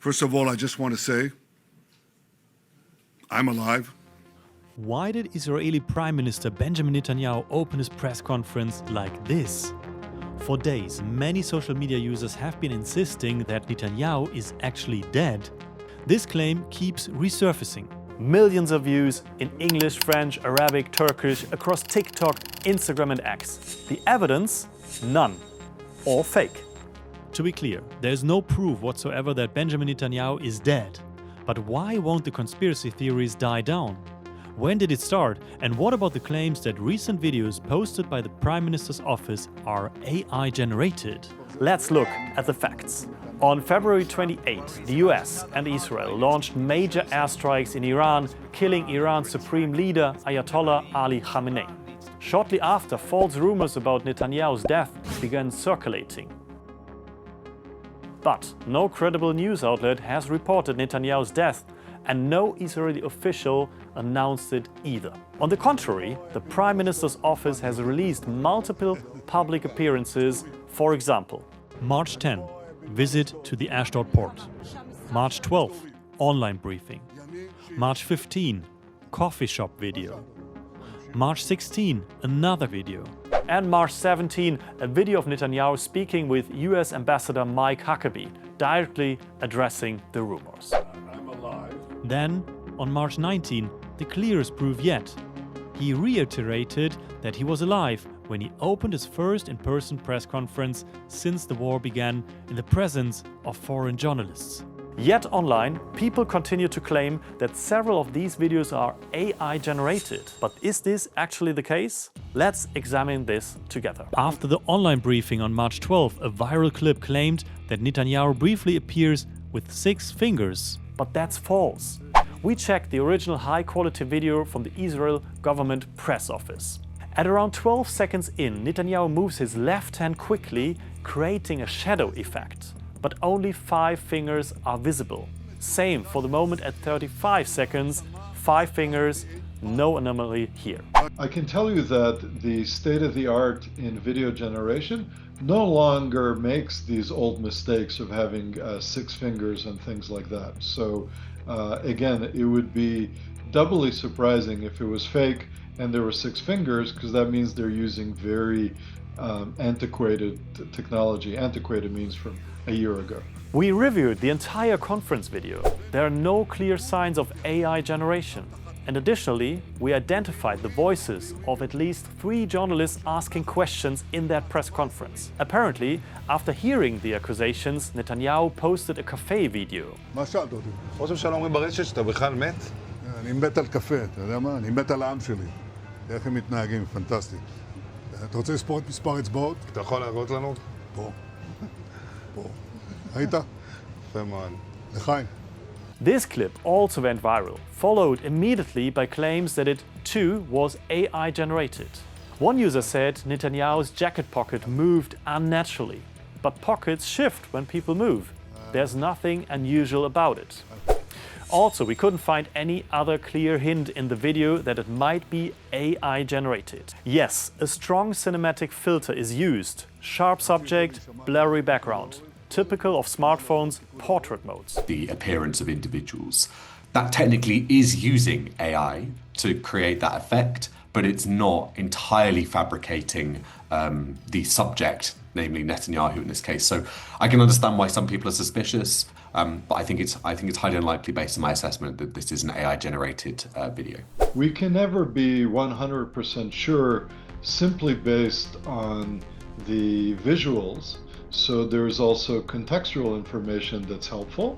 First of all, I just want to say, I'm alive. Why did Israeli Prime Minister Benjamin Netanyahu open his press conference like this? For days, many social media users have been insisting that Netanyahu is actually dead. This claim keeps resurfacing. Millions of views in English, French, Arabic, Turkish, across TikTok, Instagram and X. The evidence? None. All fake. To be clear, there is no proof whatsoever that Benjamin Netanyahu is dead. But why won't the conspiracy theories die down? When did it start? And what about the claims that recent videos posted by the Prime Minister's office are AI generated? Let's look at the facts. On February 28, the US and Israel launched major airstrikes in Iran, killing Iran's supreme leader Ayatollah Ali Khamenei. Shortly after, false rumors about Netanyahu's death began circulating. But no credible news outlet has reported Netanyahu's death, and no Israeli official announced it either. On the contrary, the Prime Minister's office has released multiple public appearances. For example, March 10, visit to the Ashdod port. March 12, online briefing. March 15, coffee shop video. March 16, another video. And March 17, a video of Netanyahu speaking with US Ambassador Mike Huckabee, directly addressing the rumors. I'm alive. Then, on March 19, the clearest proof yet. He reiterated that he was alive when he opened his first in-person press conference since the war began in the presence of foreign journalists. Yet online, people continue to claim that several of these videos are AI generated. But is this actually the case? Let's examine this together. After the online briefing on March 12, a viral clip claimed that Netanyahu briefly appears with 6 fingers. But that's false. We checked the original high-quality video from the Israel government press office. At around 12 seconds in, Netanyahu moves his left hand quickly, creating a shadow effect. But only 5 fingers are visible. Same for the moment at 35 seconds, 5 fingers, no anomaly here. I can tell you that the state-of-the-art in video generation no longer makes these old mistakes of having 6 fingers and things like that. So again, it would be doubly surprising if it was fake and there were 6 fingers, because that means they're using very antiquated technology. Antiquated means from a year ago. We reviewed the entire conference video. There are no clear signs of AI generation. And additionally, we identified the voices of at least 3 journalists asking questions in that press conference. Apparently, after hearing the accusations, Netanyahu posted a cafe video. מה שאלת אותי? ראש הממשלה אומרים ברשת שאתה בכלל מת? אני מת על קפה, אתה יודע מה? אני מת על העם שלי. איך הם מתנהגים, פנטסטי. אתה רוצה לספור את מספר אצבעות? אתה יכול להראות לנו? פה. פה. ראית? יפה מאוד. לחיים. This clip also went viral, followed immediately by claims that it too was AI generated. One user said Netanyahu's jacket pocket moved unnaturally. But pockets shift when people move. There's nothing unusual about it. Also, we couldn't find any other clear hint in the video that it might be AI generated. Yes, a strong cinematic filter is used. Sharp subject, blurry background. Typical of smartphones' portrait modes. The appearance of individuals. That technically is using AI to create that effect, but it's not entirely fabricating the subject, namely Netanyahu in this case. So I can understand why some people are suspicious, but I think it's highly unlikely based on my assessment that this is an AI-generated video. We can never be 100% sure simply based on the visuals. So there's also contextual information that's helpful,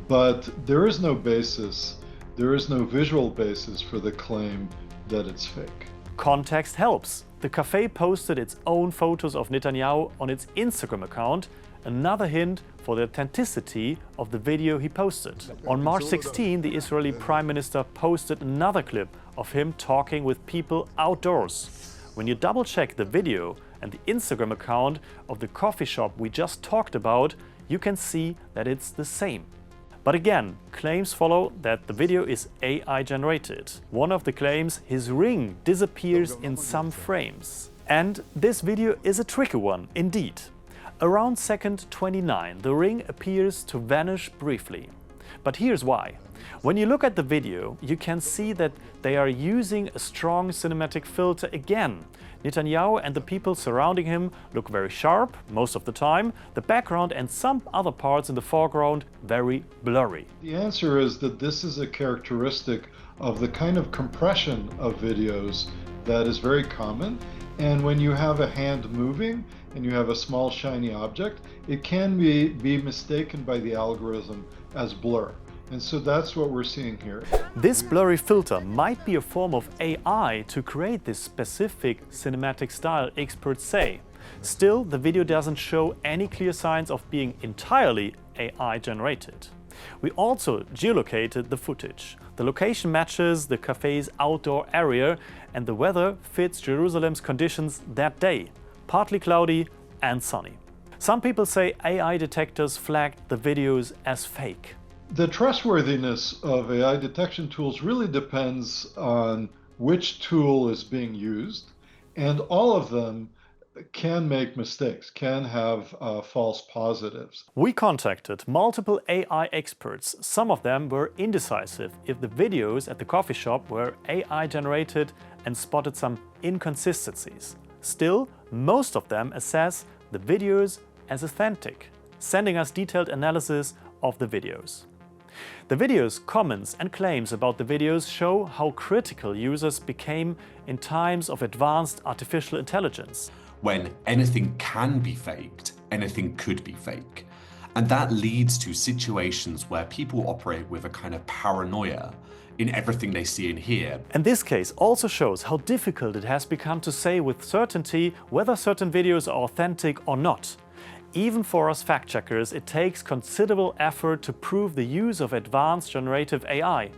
but there is no basis, there is no visual basis for the claim that it's fake. Context helps. The cafe posted its own photos of Netanyahu on its Instagram account, another hint for the authenticity of the video he posted. On March 16, the Israeli Prime Minister posted another clip of him talking with people outdoors. When you double-check the video and the Instagram account of the coffee shop we just talked about, you can see that it's the same. But again, claims follow that the video is AI generated. One of the claims, his ring disappears in some frames. And this video is a tricky one, indeed. Around second 29, the ring appears to vanish briefly. But here's why. When you look at the video, you can see that they are using a strong cinematic filter again. Netanyahu and the people surrounding him look very sharp most of the time, the background and some other parts in the foreground very blurry. The answer is that this is a characteristic of the kind of compression of videos that is very common. And when you have a hand moving and you have a small shiny object, it can be mistaken by the algorithm as blur. And so that's what we're seeing here. This blurry filter might be a form of AI to create this specific cinematic style, experts say. Still, the video doesn't show any clear signs of being entirely AI generated. We also geolocated the footage. The location matches the cafe's outdoor area and the weather fits Jerusalem's conditions that day, partly cloudy and sunny. Some people say AI detectors flagged the videos as fake. The trustworthiness of AI detection tools really depends on which tool is being used, and all of them can make mistakes, can have false positives. We contacted multiple AI experts. Some of them were indecisive if the videos at the coffee shop were AI generated and spotted some inconsistencies. Still, most of them assess the videos as authentic, sending us detailed analysis of the videos. The videos' comments and claims about the videos show how critical users became in times of advanced artificial intelligence. When anything can be faked, anything could be fake. And that leads to situations where people operate with a kind of paranoia in everything they see and hear. And this case also shows how difficult it has become to say with certainty whether certain videos are authentic or not. Even for us fact-checkers, it takes considerable effort to prove the use of advanced generative AI.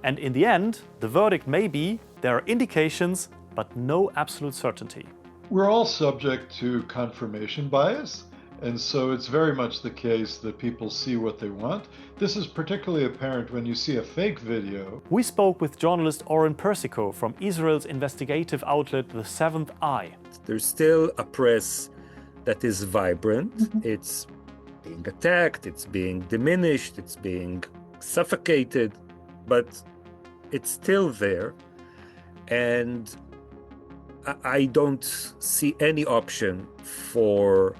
And in the end, the verdict may be there are indications, but no absolute certainty. We're all subject to confirmation bias, and so it's very much the case that people see what they want. This is particularly apparent when you see a fake video. We spoke with journalist Oren Persico from Israel's investigative outlet The Seventh Eye. There's still a press that is vibrant. It's being attacked, it's being diminished, it's being suffocated, but it's still there. And I don't see any option for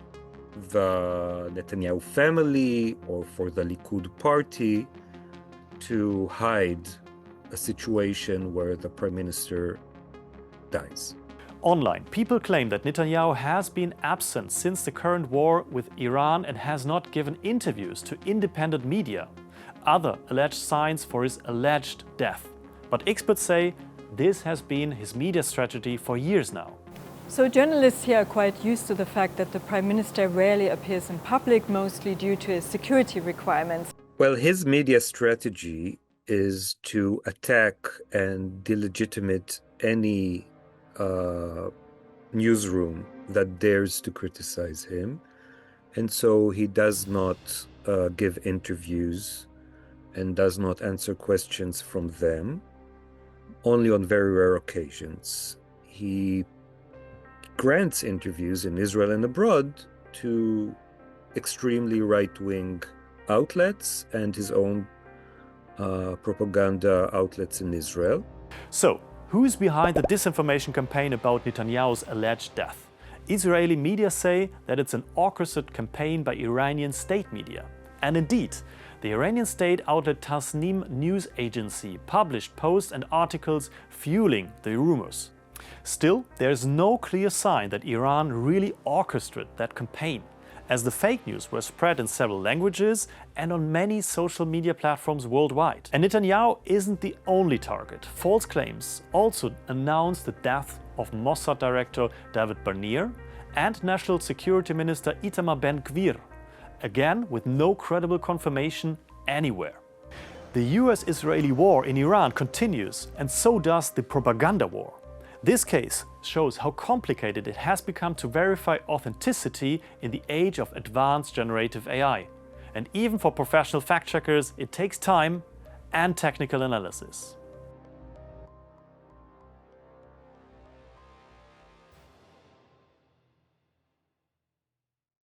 the Netanyahu family or for the Likud party to hide a situation where the prime minister dies. Online, people claim that Netanyahu has been absent since the current war with Iran and has not given interviews to independent media. Other alleged signs for his alleged death. But experts say this has been his media strategy for years now. So journalists here are quite used to the fact that the Prime Minister rarely appears in public, mostly due to his security requirements. Well, his media strategy is to attack and delegitimate any newsroom that dares to criticize him. And so he does not give interviews and does not answer questions from them, only on very rare occasions. He grants interviews in Israel and abroad to extremely right-wing outlets and his own propaganda outlets in Israel. So, who's behind the disinformation campaign about Netanyahu's alleged death? Israeli media say that it's an orchestrated campaign by Iranian state media. And indeed, the Iranian state outlet Tasnim news agency published posts and articles fueling the rumors. Still, there is no clear sign that Iran really orchestrated that campaign, as the fake news were spread in several languages and on many social media platforms worldwide. And Netanyahu isn't the only target. False claims also announced the death of Mossad director David Barnea and National Security Minister Itamar Ben-Gvir, again with no credible confirmation anywhere. The US-Israeli war in Iran continues, and so does the propaganda war. This case shows how complicated it has become to verify authenticity in the age of advanced generative AI. And even for professional fact-checkers, it takes time and technical analysis.